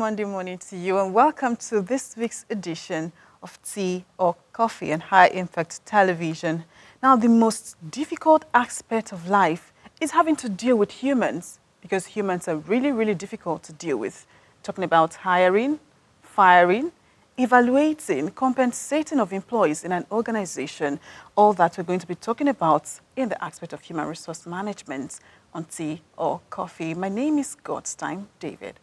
Monday morning to you, and welcome to this week's edition of Tea or Coffee and High Impact Television. Now, the most difficult aspect of life is having to deal with humans, because humans are really difficult to deal with. Talking about hiring, firing, evaluating, compensating of employees in an organization, all that we're going to be talking about in the aspect of human resource management on Tea or Coffee. My name is Godstime David.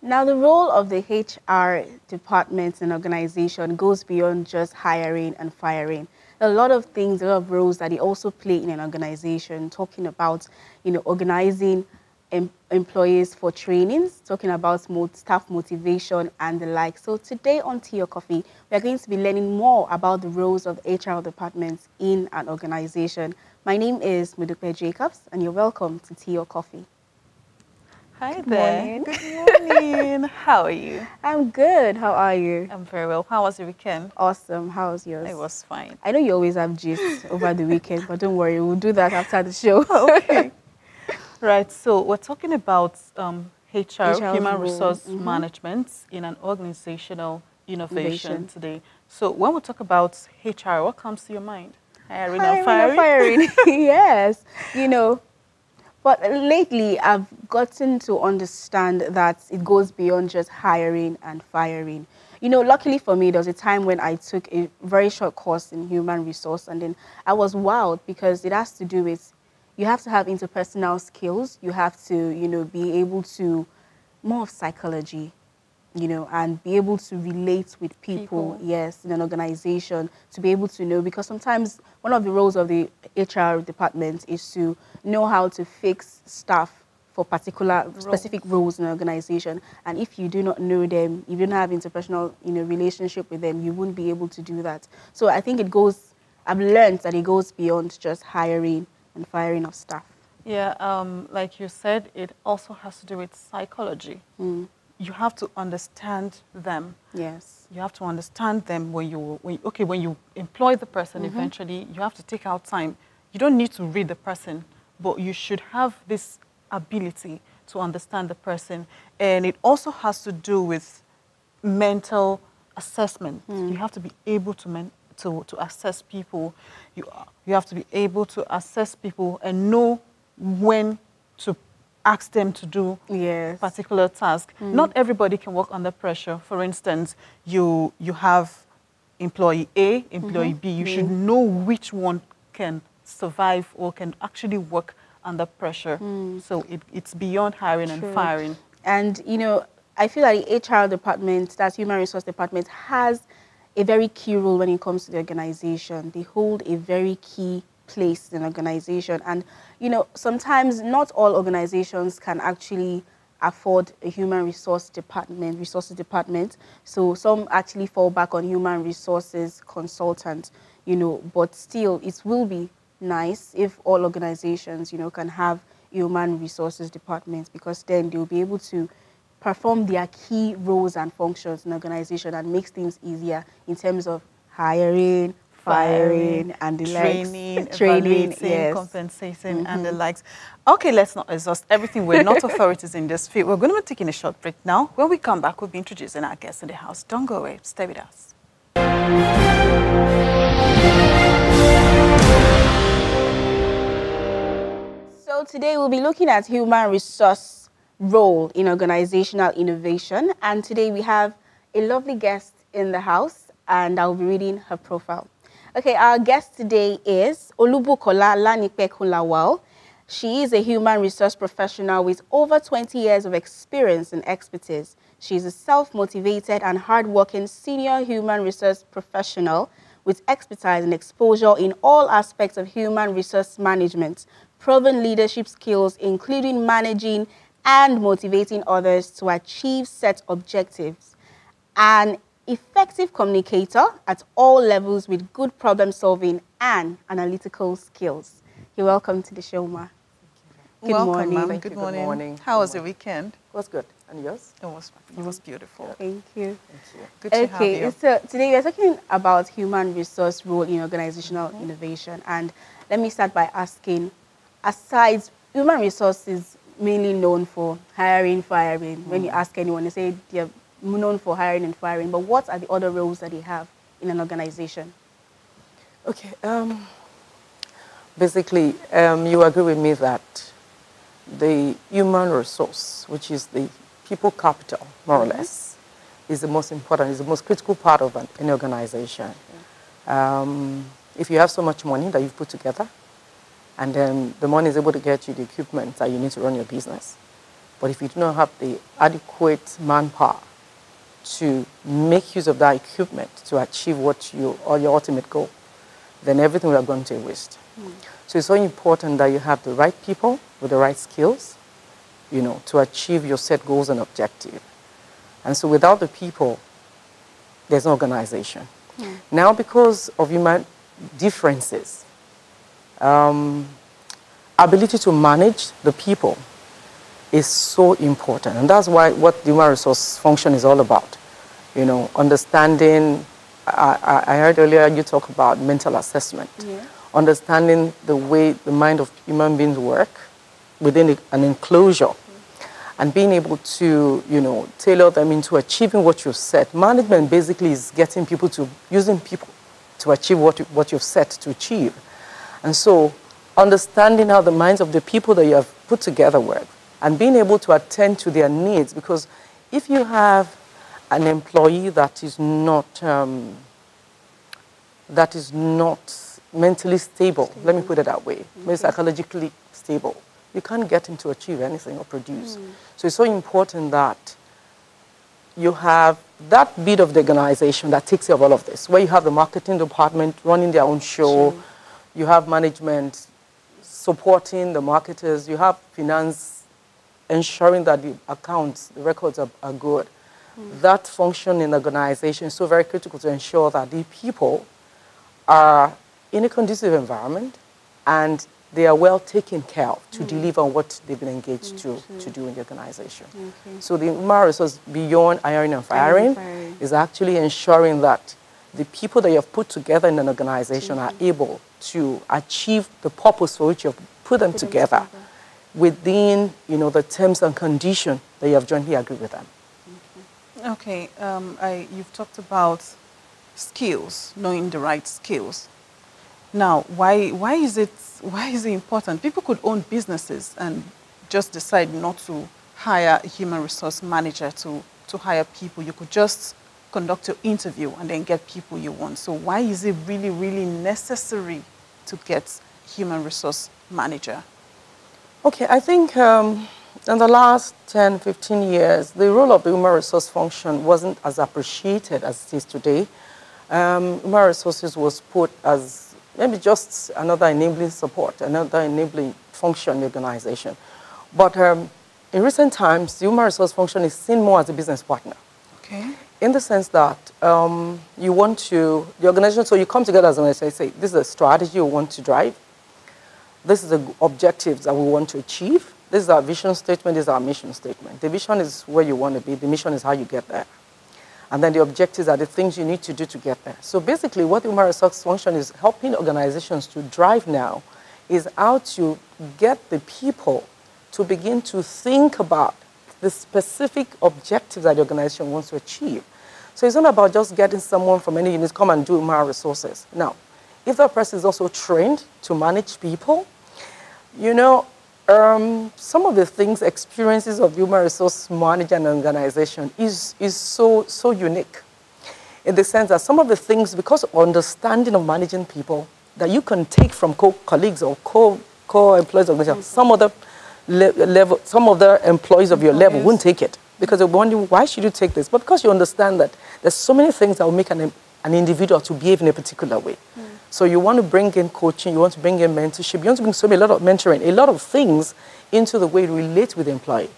Now, the role of the HR department and organization goes beyond just hiring and firing. There are a lot of things, a lot of roles that they also play in an organization, talking about, organizing employees for trainings, talking about staff motivation and the like. So today on Tea or Coffee, we are going to be learning more about the roles of HR departments in an organization. My name is Mudupe Jacobs, and you're welcome to Tea or Coffee. Hi Good there. morning. Good morning. How are you? I'm good. How are you? I'm very well. How was your weekend? Awesome. How was yours? It was fine. I know you always have gist over the weekend, but don't worry, we'll do that after the show. Okay. Right. So we're talking about HR, human resource management in an organizational innovation today. So when we talk about HR, what comes to your mind? Hiring and firing? Yes. But lately, I've gotten to understand that it goes beyond just hiring and firing. Luckily for me, there was a time when I took a very short course in human resource, and then I was wowed because it has to do with, you have to have interpersonal skills. You have to, be able to, more of psychology, and be able to relate with people, yes, in an organization, to be able to know, because sometimes one of the roles of the HR department is to know how to fix staff for particular specific roles in an organization. And if you do not know them, if you don't have interpersonal, relationship with them, you wouldn't be able to do that. So I think I've learned that it goes beyond just hiring and firing of staff. Yeah, like you said, it also has to do with psychology. You have to understand them. Yes. You have to understand them when you employ the person. Eventually, you have to take out time. You don't need to read the person, but you should have this ability to understand the person. And it also has to do with mental assessment. You have to be able to assess people. You have to be able to assess people and know when to ask them to do a particular task. Not everybody can work under pressure. For instance, you have employee A, employee B. You should know which one can survive or can actually work under pressure. So it's beyond hiring and firing. And, I feel like the HR department, that human resource department, has a very key role when it comes to the organization. They hold a very key place in an organization. And, sometimes not all organizations can actually afford a human resources department. So some actually fall back on human resources consultants, but still it will be nice if all organizations, can have human resources departments, because then they'll be able to perform their key roles and functions in the organization and makes things easier in terms of hiring, firing, and the training, yes, compensating, and the likes. Okay, let's not exhaust everything. We're not authorities in this field. We're going to be taking a short break now. When we come back, we'll be introducing our guests in the house. Don't go away. Stay with us. So today we'll be looking at human resource role in organizational innovation. And today we have a lovely guest in the house, and I'll be reading her profile. Okay, our guest today is Olubukola Lanipekunlawal. She is a human resource professional with over 20 years of experience and expertise. She is a self-motivated and hardworking senior human resource professional with expertise and exposure in all aspects of human resource management, proven leadership skills, including managing and motivating others to achieve set objectives, an effective communicator at all levels with good problem solving and analytical skills. You're welcome to the show, Ma. Good morning. Good morning. How was your weekend? It was good. And yours? It was beautiful. Thank you. Good to have you. So today we're talking about human resource role in organizational innovation. And let me start by asking, aside human resources mainly known for hiring, firing. When you ask anyone, they say they're known for hiring and firing. But what are the other roles that they have in an organization? Okay. Basically, you agree with me that the human resource, which is the people capital, more or less, is the most important, is the most critical part of an organization. If you have so much money that you've put together, and then the money is able to get you the equipment that you need to run your business, but if you do not have the adequate manpower to make use of that equipment to achieve what your ultimate goal, then everything will have gone to waste. So it's so important that you have the right people with the right skills, to achieve your set goals and objectives. And so without the people, there's no organization. Now, because of human differences, ability to manage the people is so important. And that's why what the human resource function is all about. Understanding, I heard earlier you talk about mental assessment. Understanding the way the mind of human beings work within an enclosure, and being able to, tailor them into achieving what you've set. Management basically is using people to achieve what you've set to achieve. And so understanding how the minds of the people that you have put together work, and being able to attend to their needs, because if you have an employee that is not mentally stable, let me put it that way, maybe psychologically stable, you can't get him to achieve anything or produce. So it's so important that you have that bit of the organization that takes care of all of this, where you have the marketing department running their own show, you have management supporting the marketers, you have finance ensuring that the accounts, the records are good. That function in the organization is so very critical to ensure that the people are in a conducive environment and they are well taken care of to deliver on what they've been engaged to do in the organization. So the human resource beyond hiring and firing is actually ensuring that the people that you have put together in an organization are able to achieve the purpose for which you have put them together within, the terms and conditions that you have jointly agreed with them. Okay, you've talked about skills, knowing the right skills. Now, why is it important? People could own businesses and just decide not to hire a human resource manager to hire people. You could just conduct your interview and then get people you want. So why is it really, really necessary to get human resource manager? Okay, I think in the last 10, 15 years, the role of the human resource function wasn't as appreciated as it is today. Human resources was put as maybe just another enabling support, another enabling function in the organization. But in recent times, the human resource function is seen more as a business partner. Okay. In the sense that the organization, so you come together as an organization, say, this is a strategy we want to drive. This is the objectives that we want to achieve. This is our vision statement, this is our mission statement. The vision is where you want to be, the mission is how you get there. And then the objectives are the things you need to do to get there. So basically what the human resource function is helping organizations to drive now is how to get the people to begin to think about the specific objectives that the organization wants to achieve. So it's not about just getting someone from any unit to come and do human resources. Now, if that person is also trained to manage people, some of the things, experiences of human resource manager and organization is so unique in the sense that some of the things, because of understanding of managing people, that you can take from colleagues or co-employees of the organization, some other employees of your level wouldn't take it because they're wondering, why should you take this? But because you understand that there's so many things that will make an individual to behave in a particular way. So you want to bring in coaching, you want to bring in mentorship, you want to bring a lot of mentoring, a lot of things into the way you relate with the employee.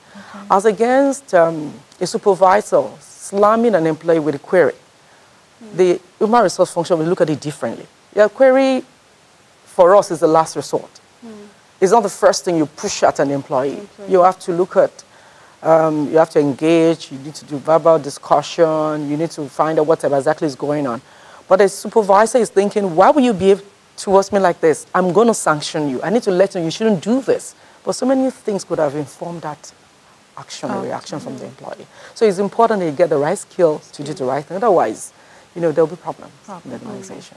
As against a supervisor slamming an employee with a query. The human resource function will look at it differently. Your query, for us, is the last resort. It's not the first thing you push at an employee. You have to look at, you have to engage, you need to do verbal discussion, you need to find out whatever exactly is going on. But a supervisor is thinking, why would you behave towards me like this? I'm going to sanction you. I need to let you know you shouldn't do this But so many things could have informed that action or reaction from the employee. So it's important that you get the right skills to do the right thing. Otherwise, there'll be problems in the organization.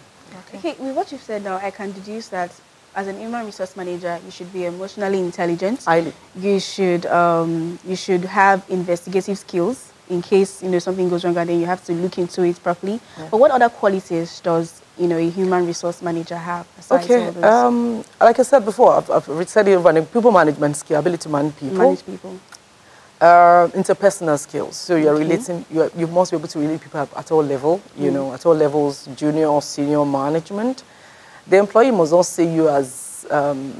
Okay, with what you've said now, I can deduce that as an human resource manager, you should be emotionally intelligent. Highly. You should have investigative skills in case something goes wrong, and then you have to look into it properly. Yeah. But what other qualities does a human resource manager have? Okay, like I said before, I've said it, people management skill, ability to manage people. Manage people. Interpersonal skills. So you're relating. You must be able to relate people at all level. At all levels, junior or senior management. The employee must not see you as the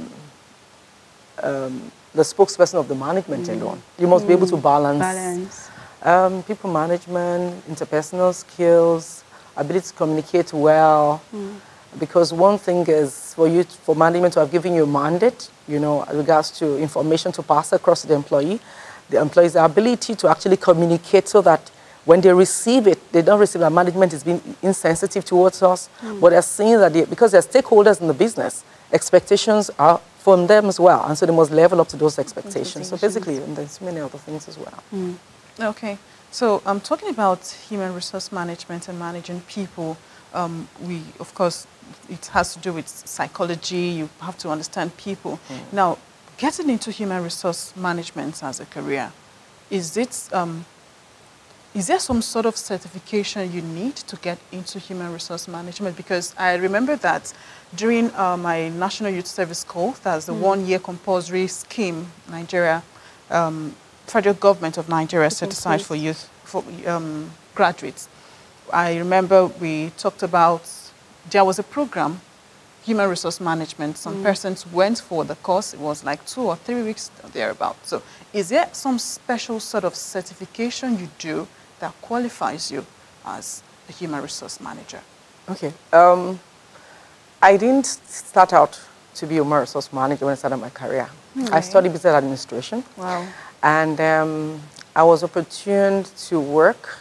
spokesperson of the management alone. You must be able to balance. People management, interpersonal skills, ability to communicate well. Because one thing is for management to have given you a mandate, regards to information to pass across to the employee's ability to actually communicate so that when they receive it, they don't receive that management is being insensitive towards us, but they're seeing that because they're stakeholders in the business, expectations are from them as well, and so they must level up to those expectations. So basically, and there's many other things as well. Okay, so I'm talking about human resource management and managing people. Of course, it has to do with psychology. You have to understand people. Now, getting into human resource management as a career, is there some sort of certification you need to get into human resource management? Because I remember that during my National Youth Service Corps, that's the one-year compulsory scheme, Nigeria, federal government of Nigeria set aside for youth, for graduates. I remember we talked about, there was a program, human resource management. Some persons went for the course. It was like 2 or 3 weeks thereabouts. So is there some special sort of certification you do that qualifies you as a human resource manager? Okay. I didn't start out to be a human resource manager when I started my career. I studied business administration. Wow. And I was opportuned to work,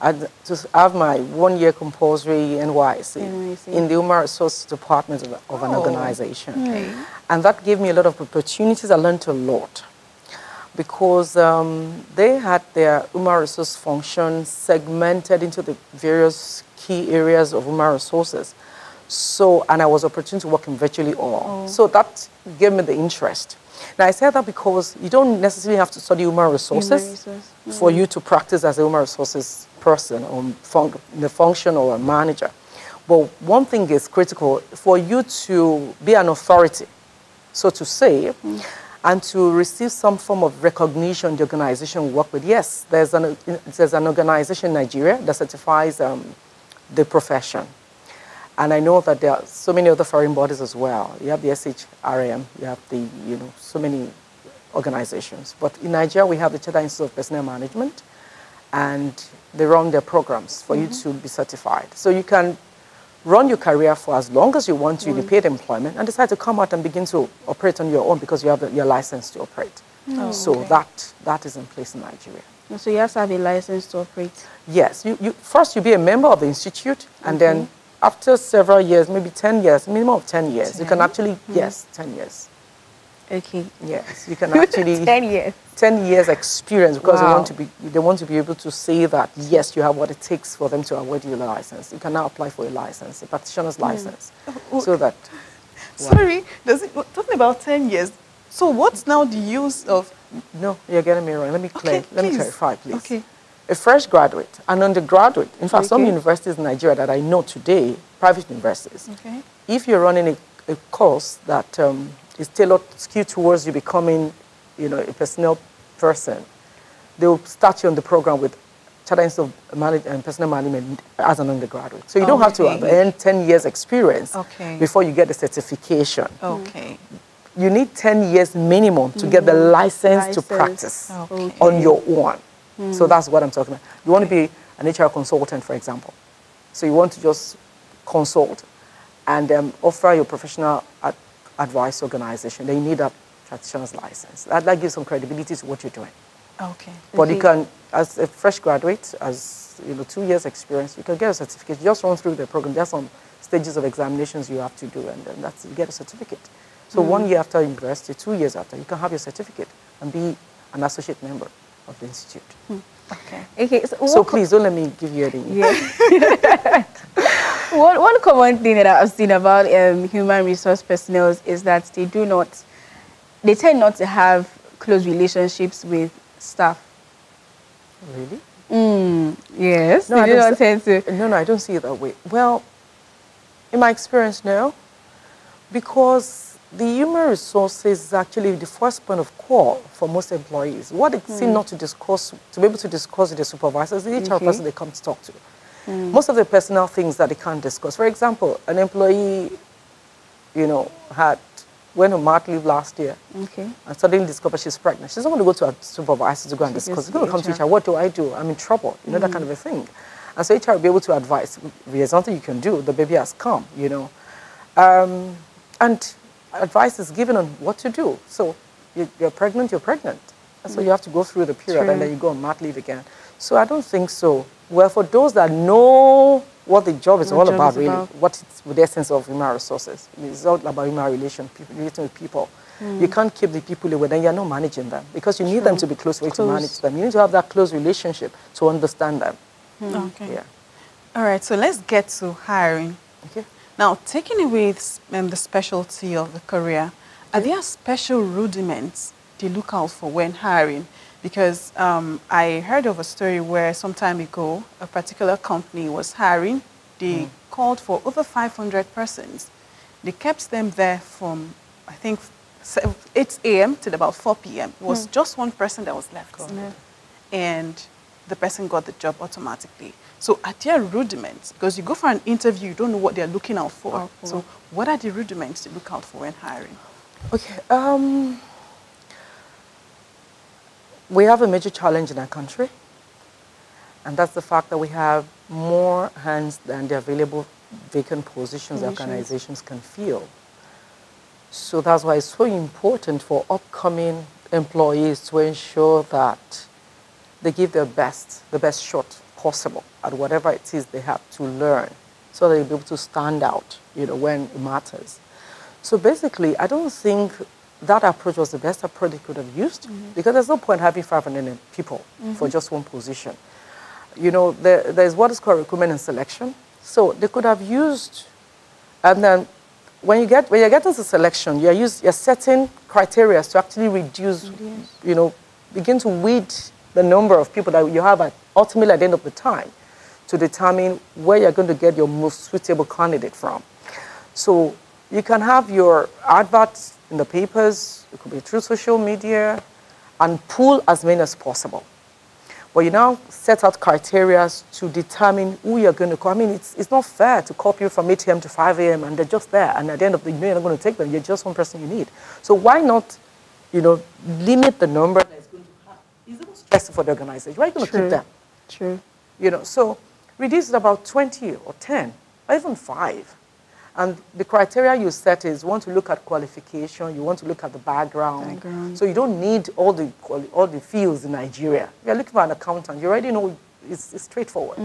to have my one-year compulsory NYC in the human resource department of an organization. Okay. And that gave me a lot of opportunities. I learned a lot because they had their human resource functions segmented into the various key areas of human resources. So, and I was opportune to work in virtually all. So that gave me the interest. Now, I say that because you don't necessarily have to study human resources for you to practice as a human resources person or the function or a manager. But one thing is critical for you to be an authority, so to say, and to receive some form of recognition the organization you work with. Yes, there's an organization in Nigeria that certifies the profession. And I know that there are so many other foreign bodies as well. You have the SHRM, you have the, so many organizations. But in Nigeria, we have the Chartered Institute of Personnel Management, and they run their programs for you to be certified. So you can run your career for as long as you want to in paid employment and decide to come out and begin to operate on your own because you have your license to operate. So that is in place in Nigeria. So you have to have a license to operate? Yes. First, you be a member of the institute, and then after several years, maybe 10 years, minimum of 10 years, you can actually, 10 years. Okay. Yes, you can actually 10 years. 10 years experience because they want to be able to say that yes, you have what it takes for them to award you a license. You can now apply for a license, a practitioner's license, so that. Sorry, talking about 10 years. So what's now the use of? No, you're getting me wrong. Let me clarify, please. Okay. A fresh graduate, an undergraduate. In fact, some universities in Nigeria that I know today, private universities. Okay. If you're running a course that is tailored, skewed towards you becoming, a personnel person, they will start you on the program with Chartered Institute of Management and Personnel Management as an undergraduate. So you don't have to have earned 10 years experience before you get the certification. Okay. You need 10 years minimum to get the license to practice on your own. So that's what I'm talking about. You want to be an HR consultant, for example. So you want to just consult and offer your professional advice organization. Then you need a practitioner's license. That gives some credibility to what you're doing. Okay. But you can, as a fresh graduate, as 2 years experience, you can get a certificate. You just run through the program. There are some stages of examinations you have to do, and then you get a certificate. So 1 year after university, 2 years after, you can have your certificate and be an associate member of the institute. Okay. Okay. So please don't let me give you any. Yeah. One common thing that I've seen about human resource personnel is that they tend not to have close relationships with staff. Really? Yes. No, they don't tend to. No, I don't see it that way. Well, in my experience, no, because the human resources is actually the first point of call for most employees. What they seem not to discuss, to be able to discuss with the supervisors, the HR person they come to talk to. Most of the personal things that they can't discuss. For example, an employee, went on mat leave last year and suddenly discovered she's pregnant. She's not going to go to her supervisor to go and discuss. She's going to come to HR. What do I do? I'm in trouble. That kind of a thing. And so HR will be able to advise. There's nothing you can do. The baby has come, And advice is given on what to do. So you're pregnant, you're pregnant. And so you have to go through the period and then you go on mat leave again. So I don't think so. Well, for those that know what the job is all about, really, what it's with the essence of human resources. It's all about human relating with people. You can't keep the people away, then you're not managing them because you need them to be close to manage them. You need to have that close relationship to understand them. Okay. Yeah. All right, so let's get to hiring. Okay. Now, taking away the specialty of the career, are there special rudiments they look out for when hiring? Because I heard of a story where some time ago, a particular company was hiring. They called for over 500 persons. They kept them there from, I think, 8 a.m. till about 4 p.m. It was just one person that was left. And the person got the job automatically. So are there rudiments? Because you go for an interview, you don't know what they're looking out for. So what are the rudiments to look out for when hiring? Okay. We have a major challenge in our country, and that's the fact that we have more hands than the available vacant positions organizations can fill. So that's why it's so important for upcoming employees to ensure that they give their best, the best shot possible at whatever it is they have to learn so that they'll be able to stand out, when it matters. So basically, I don't think that approach was the best approach they could have used because there's no point having 500 people for just one position. There's what is called recruitment and selection. So they could have used, and then when you get into selection, you're setting criteria to actually reduce, begin to weed the number of people that you have ultimately at the end of the time to determine where you're going to get your most suitable candidate from. So you can have your adverts in the papers, it could be through social media, and pull as many as possible. But you now set out criteria to determine who you're going to call. I mean, it's not fair to call people from 8 a.m. to 5 a.m. and they're just there, and at the end of the day, you're not going to take them. You're just one person you need. So why not, limit the number that's going to have? It's even stressful for the organization. Why are you going to keep them? True. So reduce it about 20 or 10, or even 5. And the criteria you set is you want to look at qualification, you want to look at the background. So you don't need all the fields in Nigeria. If you're looking for an accountant, you already know it's straightforward.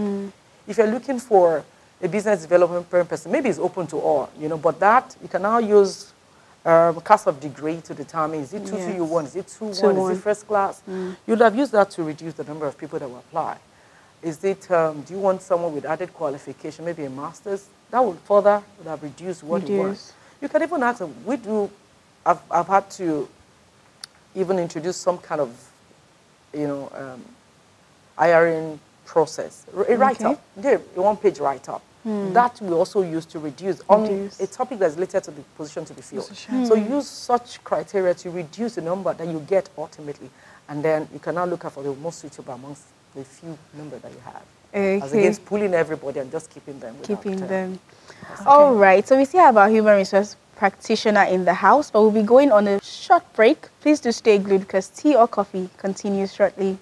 If you're looking for a business development person, maybe it's open to all, but that you can now use class of degree to determine, is it 2-2-1, is it 2-1, is it first class? You'll have used that to reduce the number of people that will apply. Is it, do you want someone with added qualification, maybe a master's? That would have reduced what you want. You can even ask them, I've had to even introduce some kind of, hiring process. A write-up, a one-page write-up. That we also use to reduce on a topic that's related to the position to be filled. So use such criteria to reduce the number that you get ultimately. And then you can now look out for the most suitable amongst the few number that you have. As against pulling everybody and just keeping them. All right. So we still have our human resource practitioner in the house, but we'll be going on a short break. Please do stay glued because tea or coffee continues shortly.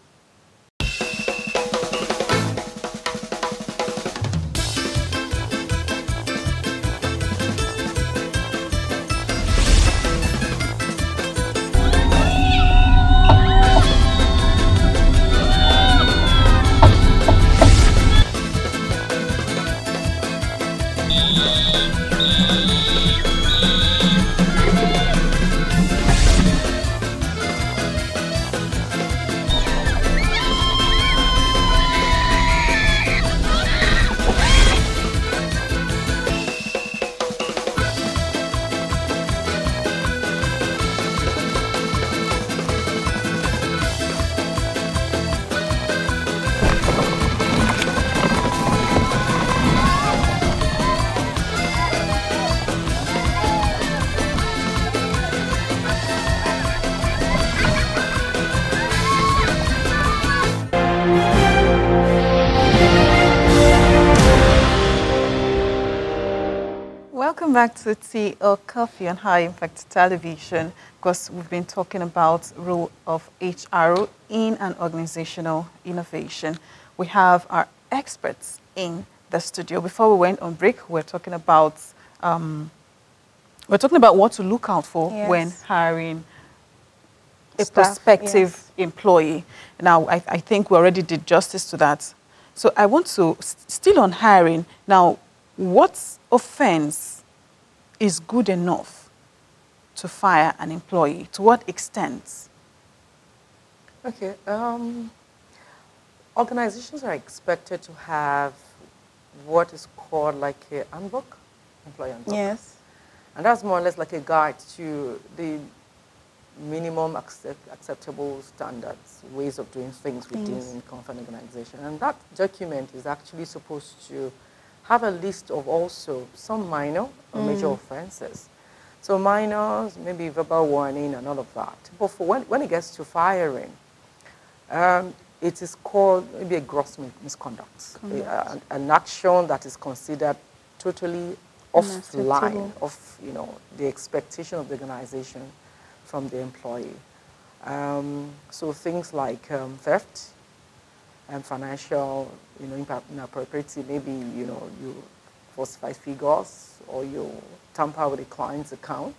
welcome back to Tea or Coffee on High Impact Television. Because we've been talking about role of HR in an organizational innovation. We have our experts in the studio. Before we went on break, we're talking about what to look out for when hiring a prospective employee. Now, I think we already did justice to that. So I want to, still on hiring, now, what offense is good enough to fire an employee? To what extent? Okay. Organizations are expected to have what is called like a handbook, employee handbook. Yes. And that's more or less like a guide to the minimum acceptable standards, ways of doing things within an organization. And that document is actually supposed to have a list of also some minor or major offenses. So minors, maybe verbal warning and all of that. But for when it gets to firing, it is called maybe a gross misconduct, an action that is considered totally offline of the expectation of the organization from the employee. So things like theft and financial inappropriacy, maybe you falsify figures or you tamper with a client's account.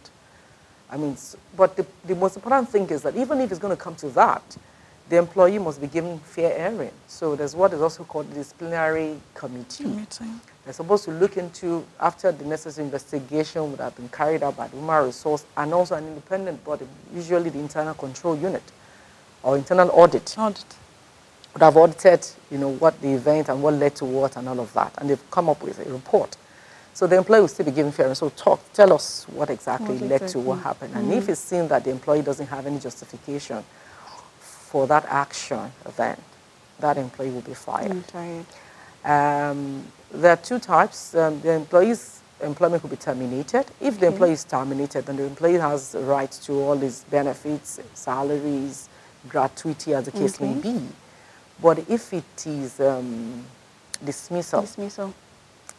I mean, but the most important thing is that even if it's going to come to that, the employee must be given fair hearing. So there's what is also called the disciplinary committee. They're supposed to look into, after the necessary investigation would have been carried out by the human resource and also an independent body, usually the internal control unit or internal audit. Would have audited, what the event and what led to what and all of that. And they've come up with a report. So the employee will still be given fair hearing. So tell us what exactly led to what happened. And if it's seen that the employee doesn't have any justification for that action, then that employee will be fired. There are two types. The employee's employment could be terminated. If the employee is terminated, then the employee has the right to all his benefits, salaries, gratuity, as the case may be. But if it is dismissal,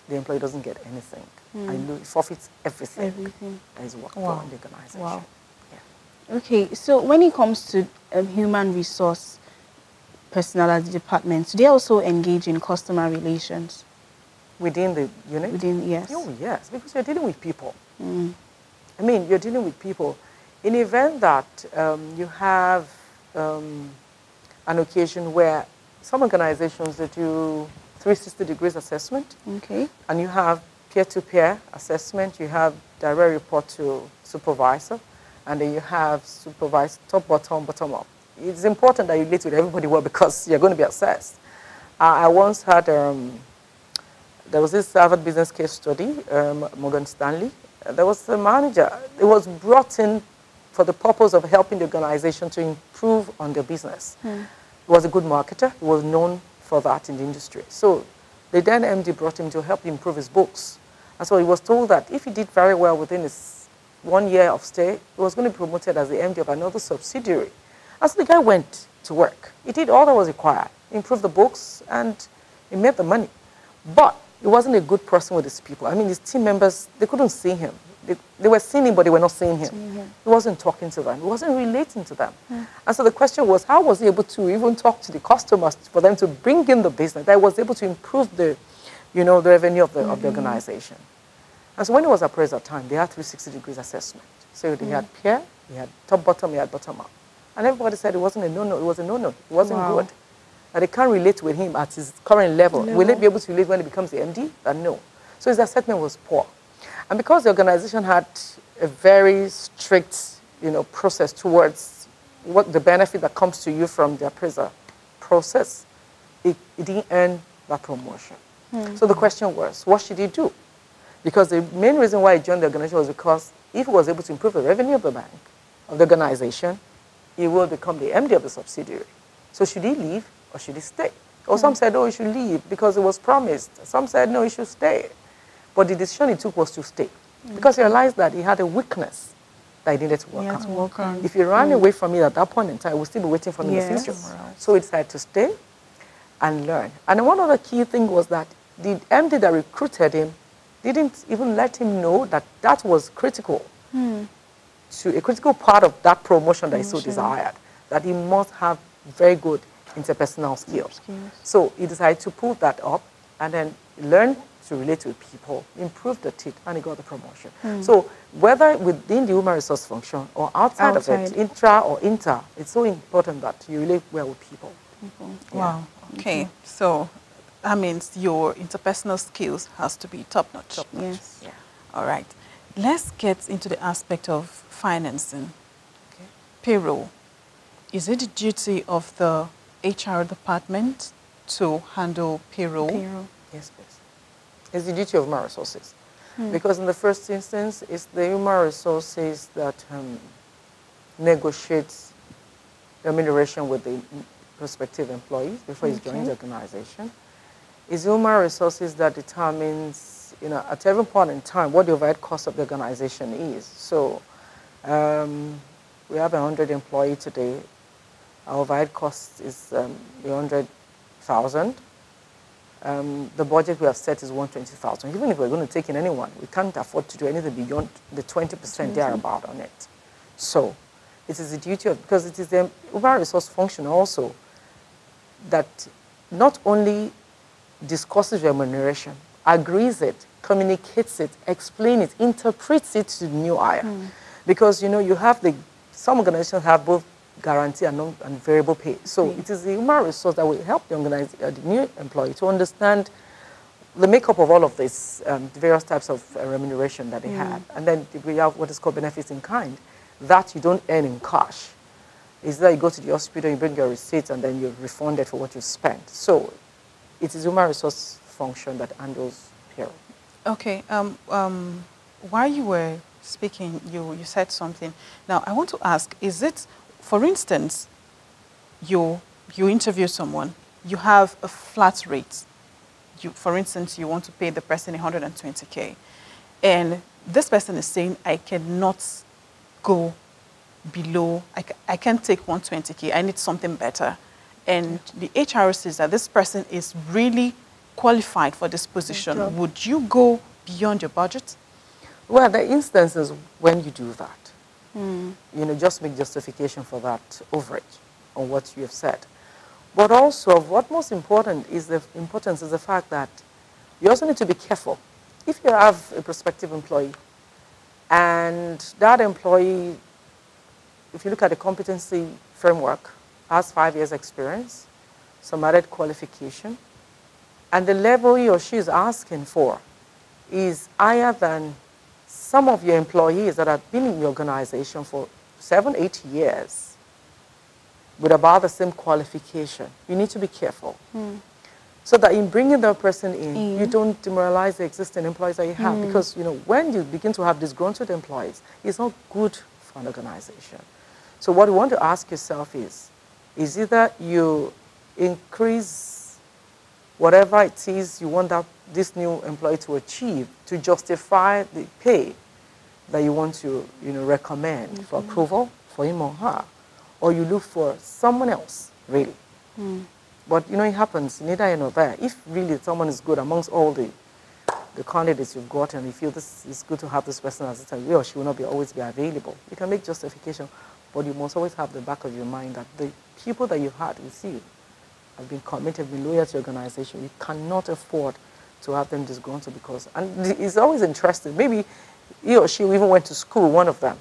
the employee doesn't get anything. And forfeits everything that is worked for in the organization. Wow. Okay, so when it comes to human resource personnel at the department, do they also engage in customer relations? Within the unit? Yes. Oh, yes, because you're dealing with people. I mean, you're dealing with people. In the event that you have an occasion where some organizations, they do 360 degrees assessment. And you have peer-to-peer assessment, you have direct report to supervisor, and then you have supervised top, bottom, bottom up. It's important that you relate with everybody well because you're going to be assessed. I once had, there was this Harvard business case study, Morgan Stanley. There was a manager. It was brought in for the purpose of helping the organization to improve on their business. He was a good marketer. He was known for that in the industry. So the then MD brought him to help improve his books. And so he was told that if he did very well within his 1 year of stay, he was going to be promoted as the MD of another subsidiary. And so the guy went to work. He did all that was required. He improved the books and he made the money. But he wasn't a good person with his people. I mean, his team members, they couldn't see him. They were seeing him, but they were not seeing him. He wasn't talking to them. He wasn't relating to them. And so the question was, how was he able to even talk to the customers for them to bring in the business that was able to improve the, the revenue of the organization? And so when he was appraised at time, they had 360 degrees assessment. So they had peer, he had top, bottom, he had bottom up. And everybody said it wasn't a no-no, it was a no-no. It wasn't good. That they can't relate with him at his current level. Will they be able to relate when he becomes the MD? No. So his assessment was poor. And because the organization had a very strict, process towards what the benefit that comes to you from the appraiser process, it didn't earn that promotion. So the question was, what should he do? Because the main reason why he joined the organization was because if he was able to improve the revenue of the bank, of the organization, he will become the MD of the subsidiary. So should he leave or should he stay? Or some said, oh, he should leave because it was promised. Some said, no, he should stay. But the decision he took was to stay because he realized that he had a weakness that he needed to work on. If he ran away from it at that point in time, he would still be waiting for him in the future. So he decided to stay and learn. And one other key thing was that the MD that recruited him didn't even let him know that that was critical to a critical part of that promotion that he so desired, that he must have very good interpersonal skills. So he decided to pull that up and then learn to relate with people, improve the teeth, and he got the promotion. So whether within the human resource function or outside of it, intra or inter, it's so important that you relate well with people. Wow. Okay. So that means your interpersonal skills has to be top-notch. Top-notch. Yes. Yeah. All right. Let's get into the aspect of financing. Okay. Payroll. Is it the duty of the HR department to handle payroll? Yes, please. It's the duty of human resources. Because in the first instance, it's the human resources that negotiates remuneration with the prospective employees before he joins the organization. It's human resources that determines, at every point in time, what the overhead cost of the organization is. So we have 100 employees today. Our overhead cost is 100,000. The budget we have set is 120,000. Even if we're going to take in anyone, we can't afford to do anything beyond the 20% thereabout on it. So it is the duty of, because it is the human resource function also that not only discusses remuneration, agrees it, communicates it, explains it, interprets it to the new hire. Because, you have some organizations have both guarantee and variable pay. So it is the human resource that will help the new employee to understand the makeup of all of this, the various types of remuneration that they have. And then we have what is called benefits in kind, that you don't earn in cash. Is that you go to the hospital, you bring your receipts, and then you're refunded for what you spent. So it is human resource function that handles payroll. Okay. While you were speaking, you said something. Now, I want to ask, is it, for instance, you interview someone, you have a flat rate. For instance, you want to pay the person 120K. And this person is saying, I cannot go below, I can't take 120K, I need something better. And the HR says that this person is really qualified for this position. Would you go beyond your budget? Well, there are instances when you do that. Just make justification for that overage on what you have said. But also, what most important is the fact that you also need to be careful. If you have a prospective employee, and that employee, if you look at the competency framework, has 5 years experience, some added qualification, and the level he or she is asking for is higher than some of your employees that have been in your organization for 7, 8 years with about the same qualification, you need to be careful. So that in bringing that person in, you don't demoralize the existing employees that you have. Because, when you begin to have disgruntled employees, it's not good for an organization. So what you want to ask yourself is either you increase whatever it is you want this new employee to achieve to justify the pay that you want to recommend for approval for him or her, or you look for someone else, really. But it happens, neither here nor there. If really someone is good amongst all the candidates you've got and you feel this is good to have this person as a time, he or she will not always be available, you can make justification, but you must always have the back of your mind that the people that you've had with you have been committed, been loyal to your organization. You cannot afford to have them disgruntled because, and it's always interesting, maybe he or she even went to school, one of them,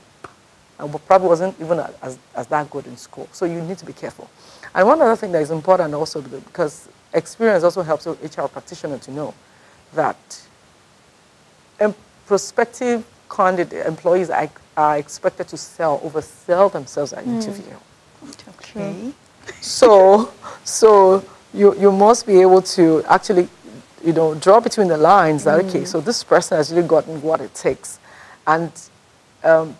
and probably wasn't even as that good in school. So you need to be careful. And one other thing that is important also, because experience also helps a HR practitioner to know that prospective candidate employees are expected to oversell themselves at interview. Okay. So you must be able to actually, draw between the lines that, okay, so this person has really gotten what it takes. And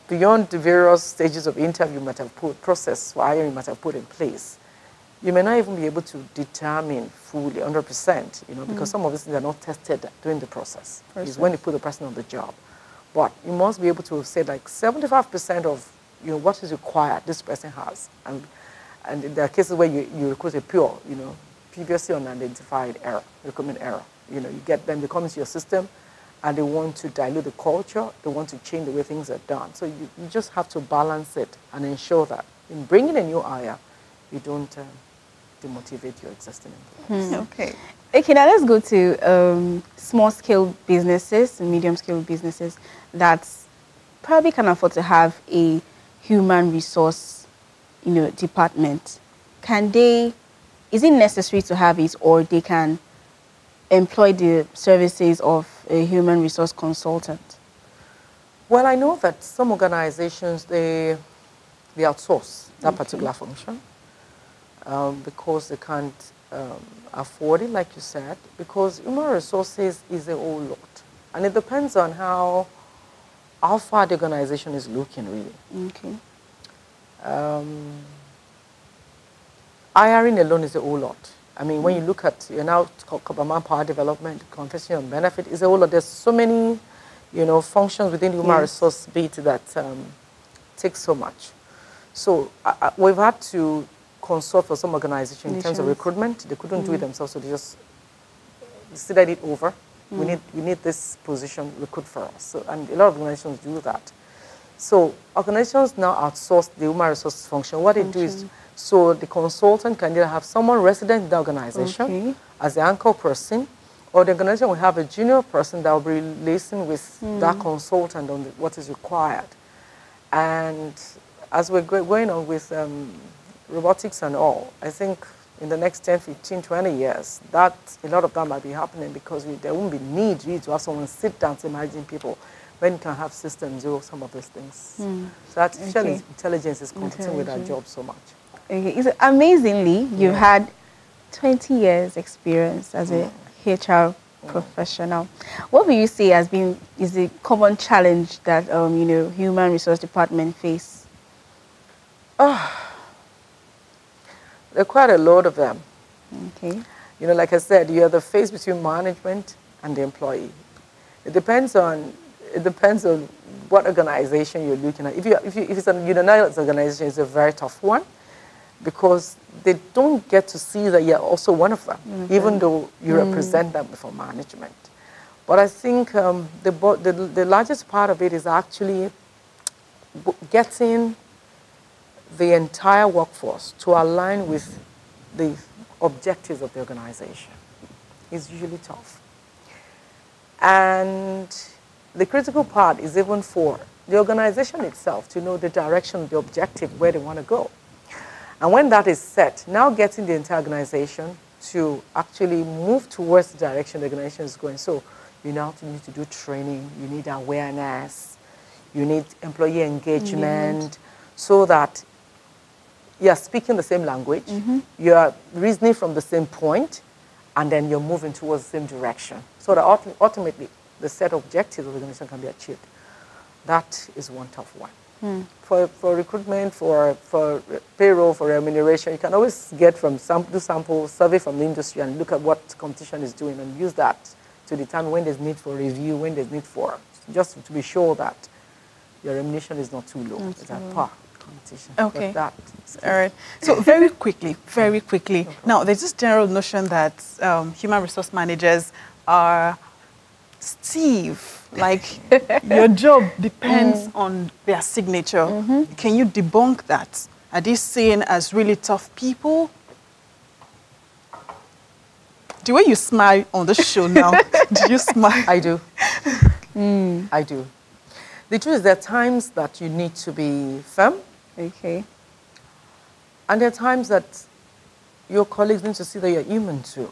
beyond the various stages of interview process for hiring might have put in place, you may not even be able to determine fully 100%, because some of these things are not tested during the process. It's when you put the person on the job. But you must be able to say like 75% of what is required this person has. And there are cases where you recruit a pure, previously unidentified error, recruitment error. You get them, they come into your system, and they want to dilute the culture, they want to change the way things are done. So you just have to balance it and ensure that in bringing a new hire, you don't demotivate your existing employees. Okay. Okay, now let's go to small-scale businesses and medium-scale businesses that probably can afford to have a human resource, department. Is it necessary to have it, or they can employ the services of a human resource consultant? Well, I know that some organizations, they outsource that particular function because they can't afford it, like you said, because human resources is a whole lot. And it depends on how far the organization is looking, really. Okay. Hiring alone is a whole lot. I mean, when you look at, now talk about manpower development, confession of benefit, is a whole lot. There's so many, functions within human resource bit that takes so much. So we've had to consult for some organization in terms of recruitment. They couldn't do it themselves, so they just decided it over. We need this position recruit for us. So, and a lot of organizations do that. So organizations now outsource the human resources function. What they do is, so the consultant can either have someone resident in the organization as the anchor person, or the organization will have a junior person that will be liaising with that consultant on what is required. And as we're going on with robotics and all, I think in the next 10, 15, 20 years, a lot of that might be happening because there won't be need really to have someone sit down to managing people when you can have systems do some of these things. So artificial intelligence is competing with our job so much. Okay. Amazingly, you've had 20 years experience as a HR professional. What will you say is the common challenge that human resource department face? There are quite a lot of them. Okay. Like I said, you're the face between management and the employee. It depends on what organization you're looking at. If it's a unionized organization, it's a very tough one because they don't get to see that you're also one of them, even though you represent them before management. But I think the largest part of it is actually getting the entire workforce to align with the objectives of the organization. It's usually tough. And the critical part is even for the organization itself to know the direction, the objective, where they want to go. And when that is set, now getting the entire organization to actually move towards the direction the organization is going. So you now need to do training, you need awareness, you need employee engagement, so that you're speaking the same language, you're reasoning from the same point, and then you're moving towards the same direction. So that ultimately, the set objectives of the organization can be achieved. That is one tough one. For recruitment, for payroll, for remuneration, you can always get do sample survey from the industry and look at what competition is doing and use that to determine when there's need for review, when there's need for, just to be sure that your remuneration is not too low. It's at par. Competition. Okay. All right. So very quickly. No now there's this general notion that human resource managers are stiff. Like your job depends on their signature. Can you debunk that? Are they seen as really tough people? The way you smile on the show now, do you smile? I do. I do. The truth is there are times that you need to be firm. Okay. And there are times that your colleagues need to see that you're human too.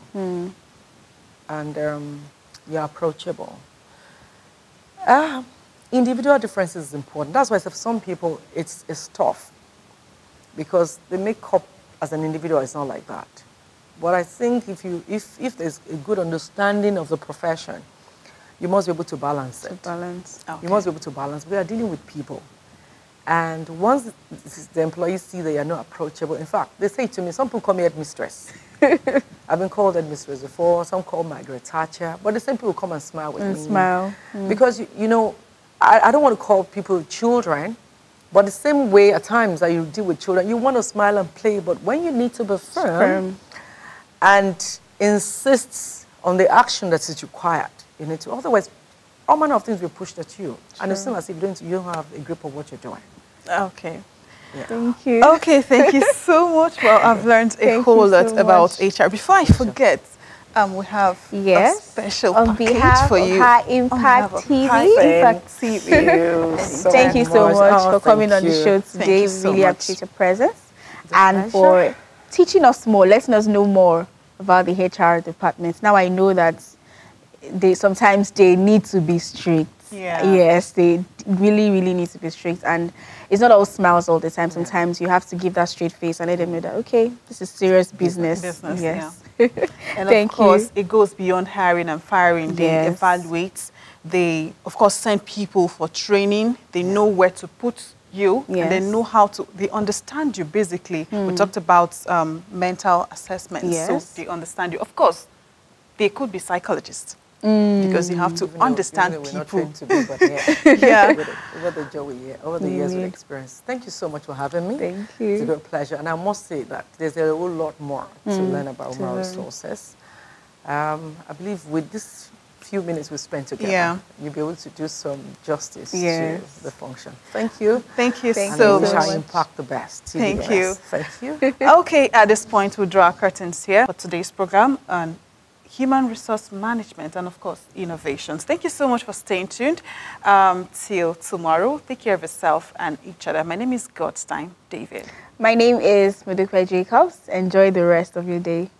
And you're approachable. Individual differences is important. That's why for some people it's tough because they make up as an individual. It's not like that. But I think if there's a good understanding of the profession, you must be able to balance it. Okay. You must be able to balance. We are dealing with people. And once the employees see that you're not approachable, in fact, they say to me, some people call me headmistress. I've been called headmistress before, some call Margaret Thatcher, but the same people come and smile with me. Smile. Because, I don't want to call people children, but the same way at times that you deal with children, you want to smile and play, but when you need to be firm and insist on the action that is required, you need to, otherwise all manner of things will be pushed at you. And it's still as if you don't have a grip of what you're doing. Okay. Yeah. Thank you. Okay, thank you so much. Well, I've learned a whole lot about HR. Before I forget, we have a special on package behalf for of you. High Impact TV. Thank you so much for coming on the show today. We really appreciate your presence and for teaching us more, letting us know more about the HR department. Now I know that sometimes they need to be strict. Yeah. Yes, they really, really need to be strict. And it's not all smiles all the time. Sometimes you have to give that straight face and let them know that, okay, this is serious business. Yes. Yeah. And of course, it goes beyond hiring and firing. They evaluate. They, of course, send people for training. They know where to put you. And they know how to, they understand you, basically. We talked about mental assessment. So they understand you. Of course, they could be psychologists. Because you have to understand people. We're not trained to be, but over the years with experience. Thank you so much for having me. Thank you. It's a great pleasure. And I must say that there's a whole lot more to learn about human resources. I believe with this few minutes we spent together, you'll be able to do some justice to the function. Thank you. Thank you so so much. much. I impact the best. Thank you. Thank you. Okay, at this point, we'll draw our curtains here for today's program on human resource management and, of course, innovations. Thank you so much for staying tuned. Till tomorrow, take care of yourself and each other. My name is Godstime David. My name is Modupe Jacobs. Enjoy the rest of your day.